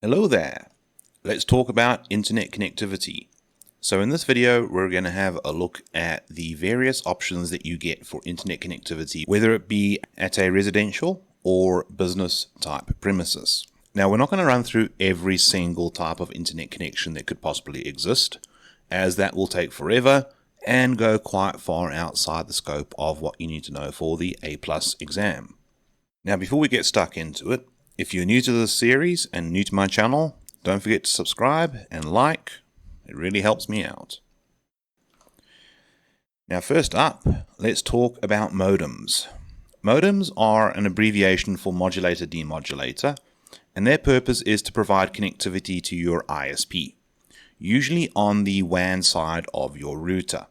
Hello there. Let's talk about internet connectivity. So in this video, we're going to have a look at the various options that you get for internet connectivity, whether it be at a residential or business type premises. Now, we're not going to run through every single type of internet connection that could possibly exist, as that will take forever and go quite far outside the scope of what you need to know for the A+ exam. Now, before we get stuck into it, if you're new to this series and new to my channel, don't forget to subscribe and like. It really helps me out. Now, first up, let's talk about modems. Modems are an abbreviation for modulator demodulator, and their purpose is to provide connectivity to your ISP, usually on the WAN side of your router.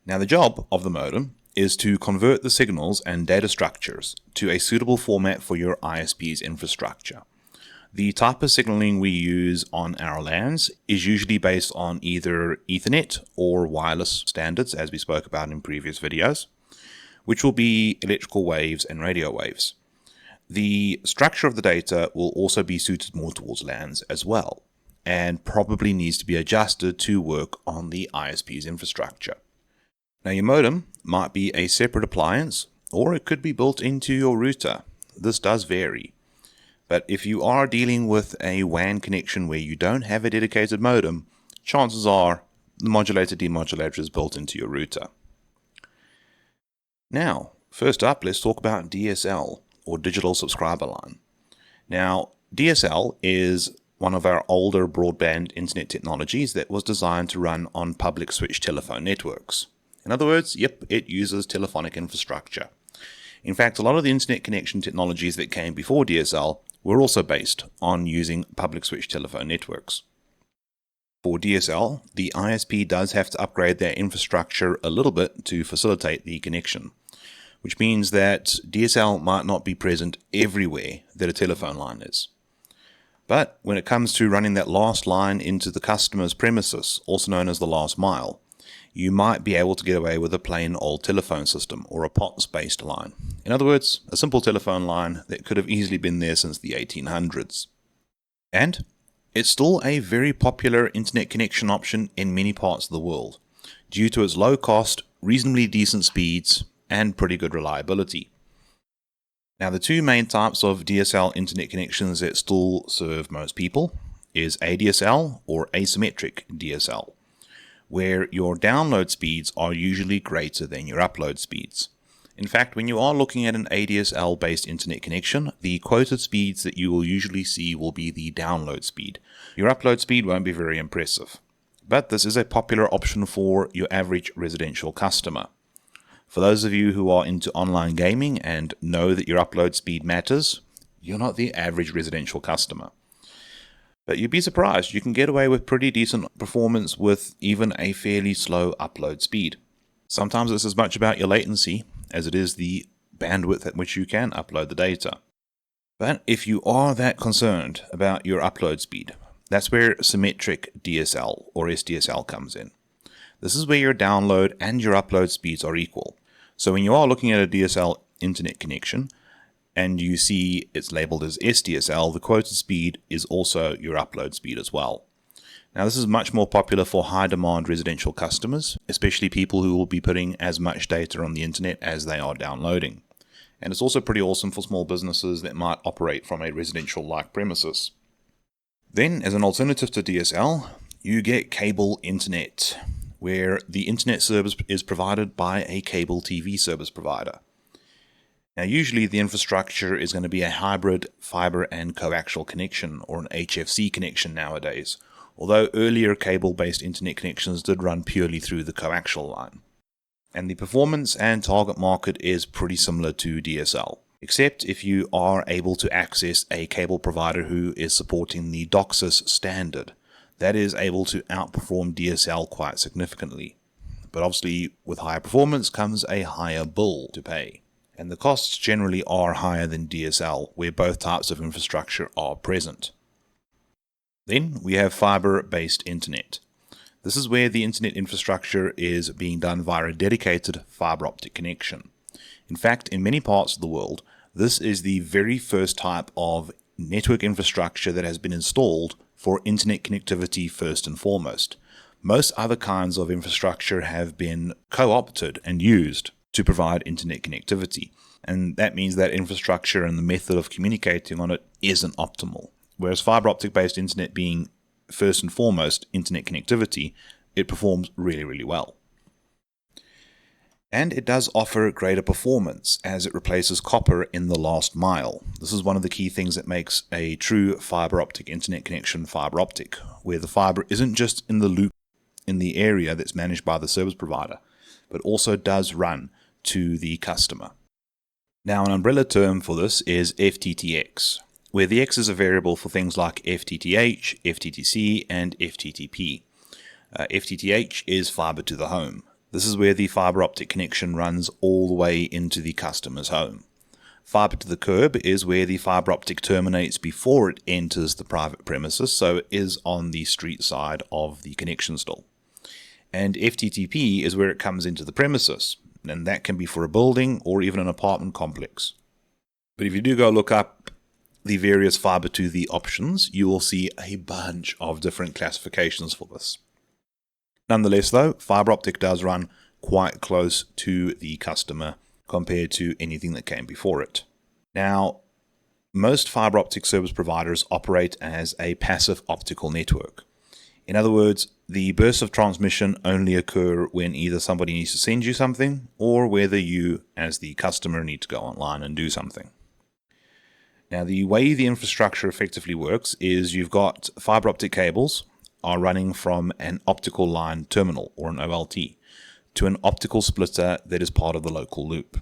Now, the job of the modem is to convert the signals and data structures to a suitable format for your ISP's infrastructure. The type of signaling we use on our LANs is usually based on either Ethernet or wireless standards, as we spoke about in previous videos, which will be electrical waves and radio waves. The structure of the data will also be suited more towards LANs as well, and probably needs to be adjusted to work on the ISP's infrastructure. Now, your modem might be a separate appliance, or it could be built into your router. This does vary. But if you are dealing with a WAN connection where you don't have a dedicated modem, chances are the modulator demodulator is built into your router. Now, first up, let's talk about DSL, or Digital Subscriber Line. Now, DSL is one of our older broadband internet technologies that was designed to run on public switch telephone networks. In other words, yep, it uses telephonic infrastructure. In fact, a lot of the internet connection technologies that came before DSL were also based on using public switch telephone networks. For DSL, the ISP does have to upgrade their infrastructure a little bit to facilitate the connection, which means that DSL might not be present everywhere that a telephone line is. But when it comes to running that last line into the customer's premises, also known as the last mile, you might be able to get away with a plain old telephone system or a POTS-based line. In other words, a simple telephone line that could have easily been there since the 1800s. And it's still a very popular internet connection option in many parts of the world, due to its low cost, reasonably decent speeds, and pretty good reliability. Now, the two main types of DSL internet connections that still serve most people is ADSL or asymmetric DSL, where your download speeds are usually greater than your upload speeds. In fact, when you are looking at an ADSL-based internet connection, the quoted speeds that you will usually see will be the download speed. Your upload speed won't be very impressive. But this is a popular option for your average residential customer. For those of you who are into online gaming and know that your upload speed matters, you're not the average residential customer. But you'd be surprised, you can get away with pretty decent performance with even a fairly slow upload speed. Sometimes it's as much about your latency as it is the bandwidth at which you can upload the data. But if you are that concerned about your upload speed, that's where symmetric DSL or SDSL comes in. This is where your download and your upload speeds are equal. So when you are looking at a DSL internet connection, and you see it's labeled as SDSL, the quoted speed is also your upload speed as well. Now, this is much more popular for high-demand residential customers, especially people who will be putting as much data on the internet as they are downloading. And it's also pretty awesome for small businesses that might operate from a residential-like premises. Then, as an alternative to DSL, you get cable internet, where the internet service is provided by a cable TV service provider. Now, usually the infrastructure is going to be a hybrid fiber and coaxial connection, or an HFC connection nowadays, although earlier cable-based internet connections did run purely through the coaxial line. And the performance and target market is pretty similar to DSL, except if you are able to access a cable provider who is supporting the DOCSIS standard. That is able to outperform DSL quite significantly. But obviously, with higher performance comes a higher bill to pay. And the costs generally are higher than DSL, where both types of infrastructure are present. Then we have fiber-based internet. This is where the internet infrastructure is being done via a dedicated fiber optic connection. In fact, in many parts of the world, this is the very first type of network infrastructure that has been installed for internet connectivity first and foremost. Most other kinds of infrastructure have been co-opted and used to provide internet connectivity, and that means that infrastructure and the method of communicating on it isn't optimal. Whereas fiber optic based internet being first and foremost internet connectivity, it performs really, really well. And it does offer greater performance as it replaces copper in the last mile. This is one of the key things that makes a true fiber optic internet connection fiber optic, where the fiber isn't just in the loop in the area that's managed by the service provider, but also does run to the customer. Now, an umbrella term for this is FTTX, where the X is a variable for things like FTTH, FTTC, and FTTP. FTTH is fiber to the home. This is where the fiber optic connection runs all the way into the customer's home. Fiber to the curb is where the fiber optic terminates before it enters the private premises, so it is on the street side of the connection stall. And FTTP is where it comes into the premises, and that can be for a building or even an apartment complex. But if you do go look up the various fiber to the options, you will see a bunch of different classifications for this. Nonetheless though, fiber optic does run quite close to the customer compared to anything that came before it. Now, most fiber optic service providers operate as a passive optical network. In other words, the bursts of transmission only occur when either somebody needs to send you something or whether you, as the customer, need to go online and do something. Now, the way the infrastructure effectively works is you've got fiber optic cables are running from an optical line terminal, or an OLT, to an optical splitter that is part of the local loop.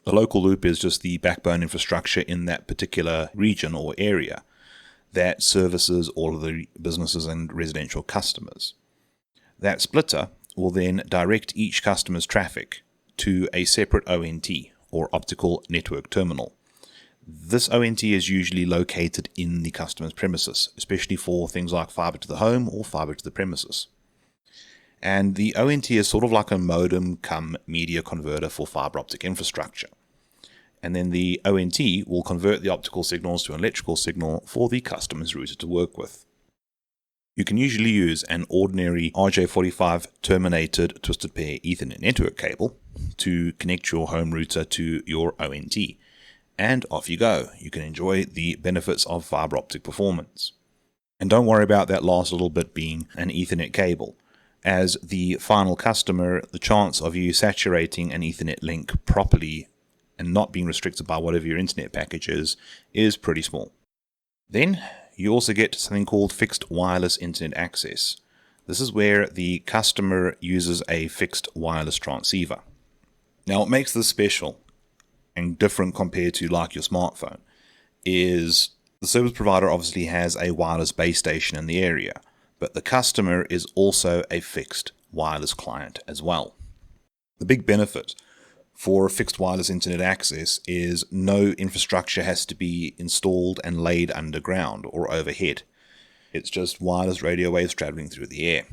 The local loop is just the backbone infrastructure in that particular region or area that services all of the businesses and residential customers. That splitter will then direct each customer's traffic to a separate ONT, or optical network terminal. This ONT is usually located in the customer's premises, especially for things like fiber to the home or fiber to the premises. And the ONT is sort of like a modem cum media converter for fiber optic infrastructure. And then the ONT will convert the optical signals to an electrical signal for the customer's router to work with. You can usually use an ordinary RJ45 terminated twisted pair Ethernet network cable to connect your home router to your ONT. And off you go. You can enjoy the benefits of fiber optic performance. And don't worry about that last little bit being an Ethernet cable. As the final customer, the chance of you saturating an Ethernet link properly and not being restricted by whatever your internet package is pretty small. Then you also get something called fixed wireless internet access. This is where the customer uses a fixed wireless transceiver. Now, what makes this special and different compared to like your smartphone is the service provider obviously has a wireless base station in the area, but the customer is also a fixed wireless client as well. The big benefit for fixed wireless internet access is no infrastructure has to be installed and laid underground or overhead. It's just wireless radio waves traveling through the air.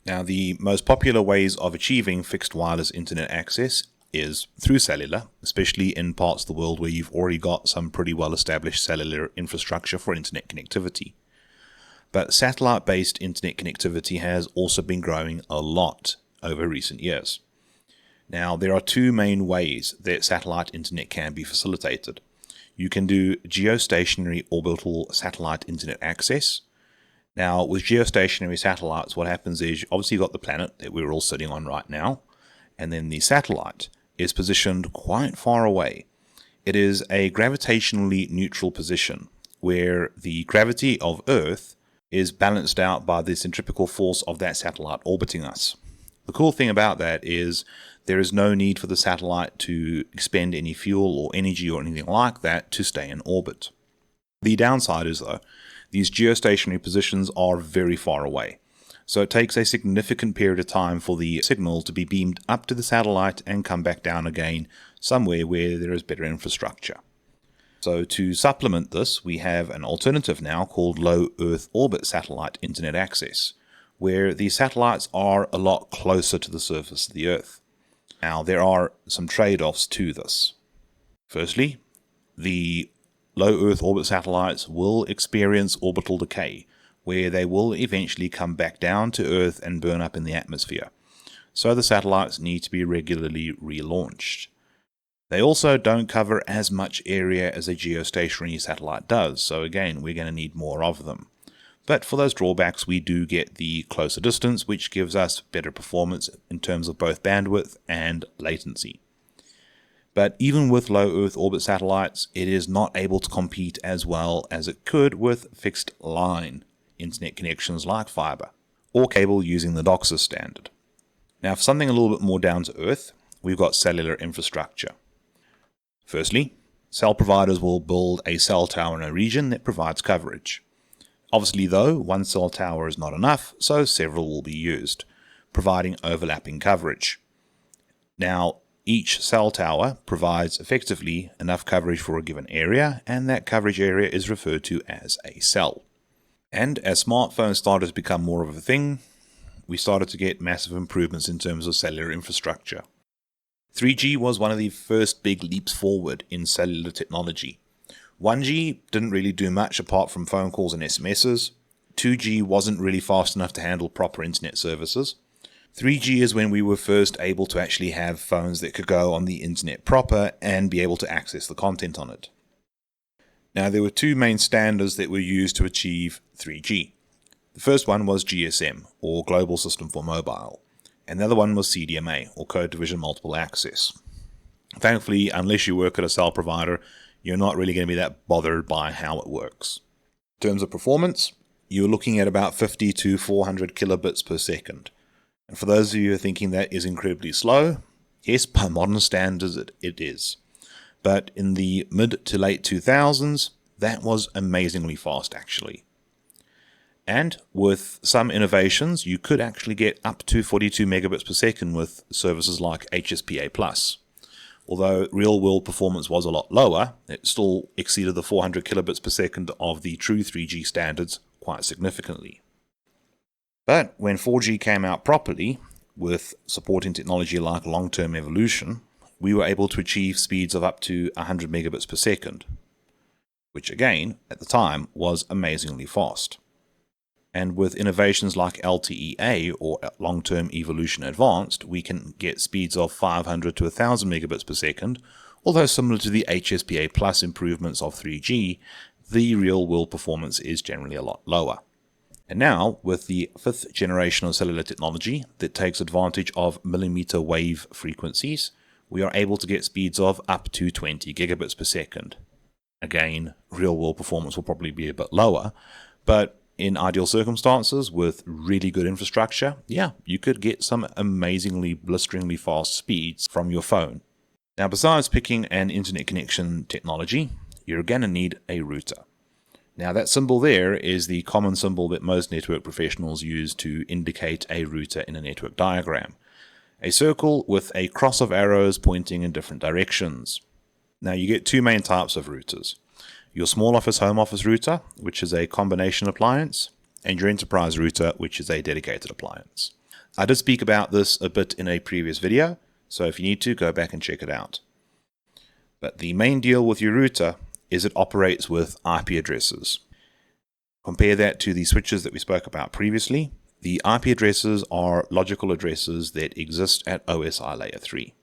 Now, the most popular ways of achieving fixed wireless internet access is through cellular, especially in parts of the world where you've already got some pretty well-established cellular infrastructure for internet connectivity. But satellite-based internet connectivity has also been growing a lot over recent years. Now, there are two main ways that satellite internet can be facilitated. You can do geostationary orbital satellite internet access. Now, with geostationary satellites, what happens is obviously you've got the planet that we're all sitting on right now, and then the satellite is positioned quite far away. It is a gravitationally neutral position where the gravity of Earth is balanced out by the centripetal force of that satellite orbiting us. The cool thing about that is there is no need for the satellite to expend any fuel or energy or anything like that to stay in orbit. The downside is, though, these geostationary positions are very far away. So it takes a significant period of time for the signal to be beamed up to the satellite and come back down again somewhere where there is better infrastructure. So to supplement this, we have an alternative now called low Earth orbit satellite internet access, where the satellites are a lot closer to the surface of the Earth. Now, there are some trade-offs to this. Firstly, the low Earth orbit satellites will experience orbital decay, where they will eventually come back down to Earth and burn up in the atmosphere. So the satellites need to be regularly relaunched. They also don't cover as much area as a geostationary satellite does, so again, we're going to need more of them. But for those drawbacks, we do get the closer distance, which gives us better performance in terms of both bandwidth and latency. But even with low Earth orbit satellites, it is not able to compete as well as it could with fixed line internet connections like fiber, or cable using the DOCSIS standard. Now for something a little bit more down to earth, we've got cellular infrastructure. Firstly, cell providers will build a cell tower in a region that provides coverage. Obviously though, one cell tower is not enough, so several will be used, providing overlapping coverage. Now, each cell tower provides effectively enough coverage for a given area, and that coverage area is referred to as a cell. And as smartphones started to become more of a thing, we started to get massive improvements in terms of cellular infrastructure. 3G was one of the first big leaps forward in cellular technology. 1G didn't really do much apart from phone calls and SMSs. 2G wasn't really fast enough to handle proper internet services. 3G is when we were first able to actually have phones that could go on the internet proper and be able to access the content on it. Now there were two main standards that were used to achieve 3G. The first one was GSM, or Global System for Mobile, and the other one was CDMA, or Code Division Multiple Access. Thankfully, unless you work at a cell provider, you're not really going to be that bothered by how it works. In terms of performance, you're looking at about 50 to 400 kilobits per second. And for those of you who are thinking that is incredibly slow, yes, by modern standards it is. But in the mid to late 2000s, that was amazingly fast actually. And with some innovations, you could actually get up to 42 megabits per second with services like HSPA+. Although real-world performance was a lot lower, it still exceeded the 400 kilobits per second of the true 3G standards quite significantly. But when 4G came out properly, with supporting technology like long-term evolution, we were able to achieve speeds of up to 100 megabits per second, which again, at the time, was amazingly fast. And with innovations like LTE-A, or Long-Term Evolution Advanced, we can get speeds of 500 to 1000 megabits per second, although similar to the HSPA Plus improvements of 3G, the real-world performance is generally a lot lower. And now, with the 5th generation of cellular technology that takes advantage of millimeter wave frequencies, we are able to get speeds of up to 20 gigabits per second. Again, real-world performance will probably be a bit lower, but in ideal circumstances, with really good infrastructure, yeah, you could get some amazingly blisteringly fast speeds from your phone. Now, besides picking an internet connection technology, you're going to need a router. Now, that symbol there is the common symbol that most network professionals use to indicate a router in a network diagram. A circle with a cross of arrows pointing in different directions. Now, you get two main types of routers. Your small office home office router, which is a combination appliance, and your enterprise router, which is a dedicated appliance. I did speak about this a bit in a previous video, so if you need to, go back and check it out. But the main deal with your router is it operates with IP addresses. Compare that to the switches that we spoke about previously. The IP addresses are logical addresses that exist at OSI layer 3.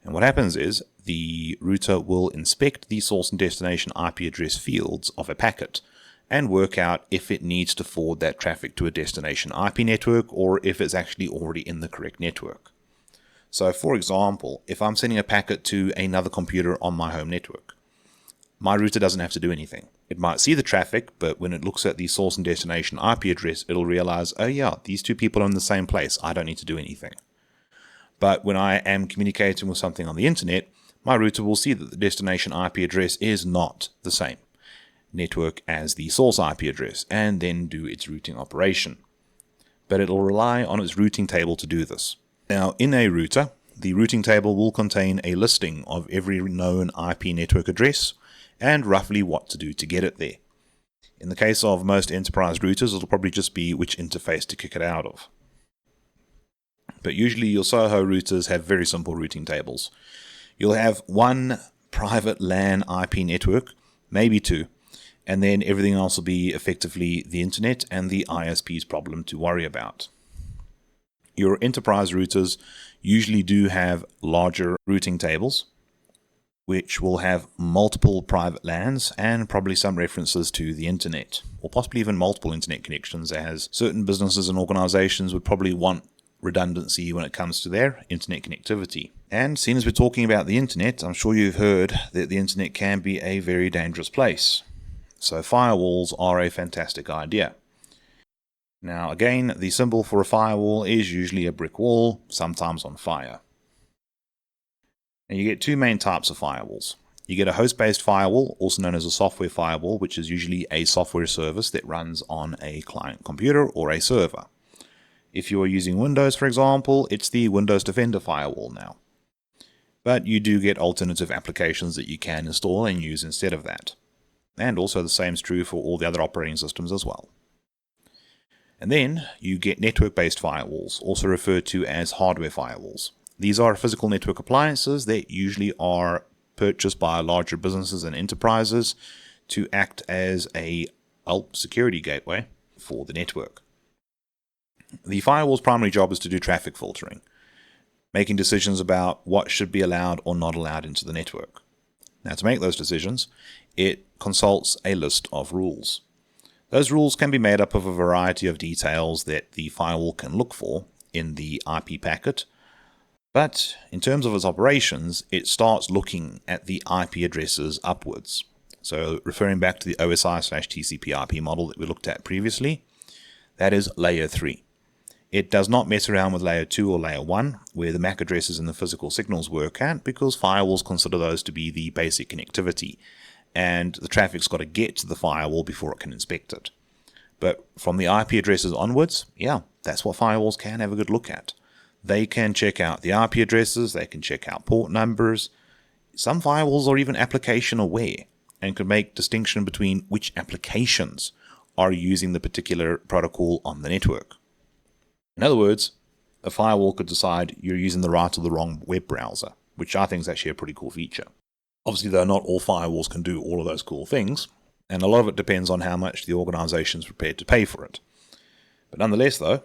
And what happens is the router will inspect the source and destination IP address fields of a packet and work out if it needs to forward that traffic to a destination IP network or if it's actually already in the correct network. So for example, if I'm sending a packet to another computer on my home network, my router doesn't have to do anything. It might see the traffic, but when it looks at the source and destination IP address, it'll realize, oh yeah, these two people are in the same place. I don't need to do anything. But when I am communicating with something on the internet, my router will see that the destination IP address is not the same network as the source IP address, and then do its routing operation. But it'll rely on its routing table to do this. Now, in a router, the routing table will contain a listing of every known IP network address, and roughly what to do to get it there. In the case of most enterprise routers, it'll probably just be which interface to kick it out of. But usually your Soho routers have very simple routing tables. You'll have one private LAN IP network maybe 2. And then everything else will be effectively the internet and the ISP's problem to worry about. Your enterprise routers usually do have larger routing tables, which will have multiple private LANs and probably some references to the internet, or possibly even multiple internet connections, as certain businesses and organizations would probably want redundancy when it comes to their internet connectivity. And seeing as we're talking about the internet, I'm sure you've heard that the internet can be a very dangerous place. So firewalls are a fantastic idea. Now again, the symbol for a firewall is usually a brick wall, sometimes on fire. And you get 2 main types of firewalls. You get a host-based firewall, also known as a software firewall, which is usually a software service that runs on a client computer or a server. If you are using Windows, for example, it's the Windows Defender firewall now. But you do get alternative applications that you can install and use instead of that. And also the same is true for all the other operating systems as well. And then you get network-based firewalls, also referred to as hardware firewalls. These are physical network appliances that usually are purchased by larger businesses and enterprises to act as a security gateway for the network. The firewall's primary job is to do traffic filtering, making decisions about what should be allowed or not allowed into the network. Now, to make those decisions, it consults a list of rules. Those rules can be made up of a variety of details that the firewall can look for in the IP packet, but in terms of its operations, it starts looking at the IP addresses upwards. So referring back to the OSI/TCP/IP model that we looked at previously, that is layer 3. It does not mess around with layer 2 or layer 1, where the MAC addresses and the physical signals work at, because firewalls consider those to be the basic connectivity, and the traffic's got to get to the firewall before it can inspect it. But from the IP addresses onwards, yeah, that's what firewalls can have a good look at. They can check out the IP addresses, they can check out port numbers. Some firewalls are even application aware and can make distinction between which applications are using the particular protocol on the network. In other words, a firewall could decide you're using the right or the wrong web browser, which I think is actually a pretty cool feature. Obviously, though, not all firewalls can do all of those cool things, and a lot of it depends on how much the organization is prepared to pay for it. But nonetheless, though,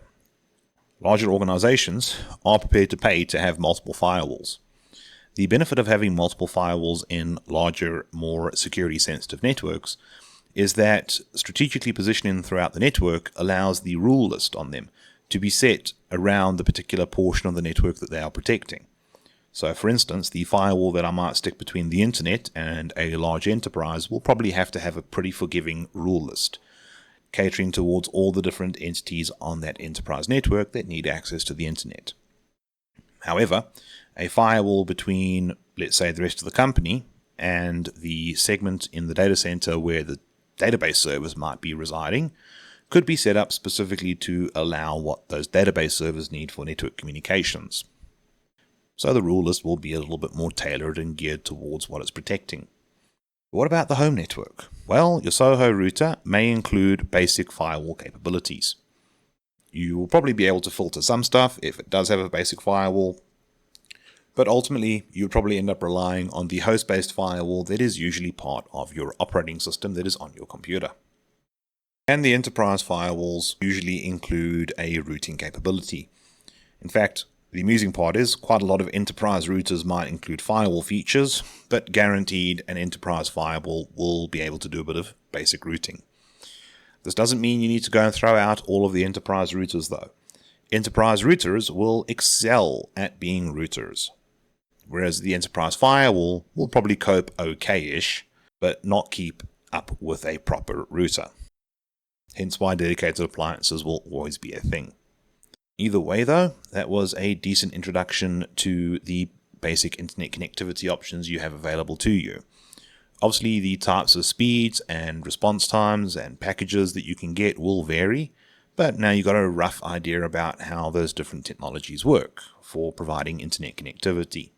larger organizations are prepared to pay to have multiple firewalls. The benefit of having multiple firewalls in larger, more security-sensitive networks is that strategically positioning throughout the network allows the rule list on them to be set around the particular portion of the network that they are protecting. So, for instance, the firewall that I might stick between the internet and a large enterprise will probably have to have a pretty forgiving rule list, catering towards all the different entities on that enterprise network that need access to the internet. However, a firewall between, let's say, the rest of the company and the segment in the data center where the database servers might be residing could be set up specifically to allow what those database servers need for network communications. So the rule list will be a little bit more tailored and geared towards what it's protecting. What about the home network? Well, your Soho router may include basic firewall capabilities. You will probably be able to filter some stuff if it does have a basic firewall, but ultimately you'll probably end up relying on the host-based firewall that is usually part of your operating system that is on your computer. And the enterprise firewalls usually include a routing capability. In fact, the amusing part is quite a lot of enterprise routers might include firewall features, but guaranteed an enterprise firewall will be able to do a bit of basic routing. This doesn't mean you need to go and throw out all of the enterprise routers though. Enterprise routers will excel at being routers, whereas the enterprise firewall will probably cope okay-ish, but not keep up with a proper router. Hence why dedicated appliances will always be a thing. Either way though, that was a decent introduction to the basic internet connectivity options you have available to you. Obviously, the types of speeds and response times and packages that you can get will vary, but now you've got a rough idea about how those different technologies work for providing internet connectivity.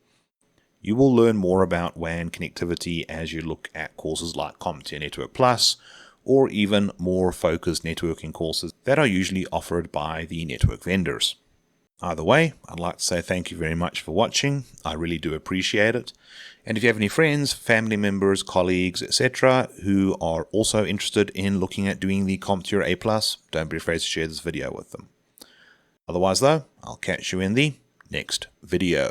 You will learn more about WAN connectivity as you look at courses like CompTIA Network Plus, or even more focused networking courses that are usually offered by the network vendors. Either way, I'd like to say thank you very much for watching. I really do appreciate it. And if you have any friends, family members, colleagues, etc. who are also interested in looking at doing the CompTIA A+, don't be afraid to share this video with them. Otherwise though, I'll catch you in the next video.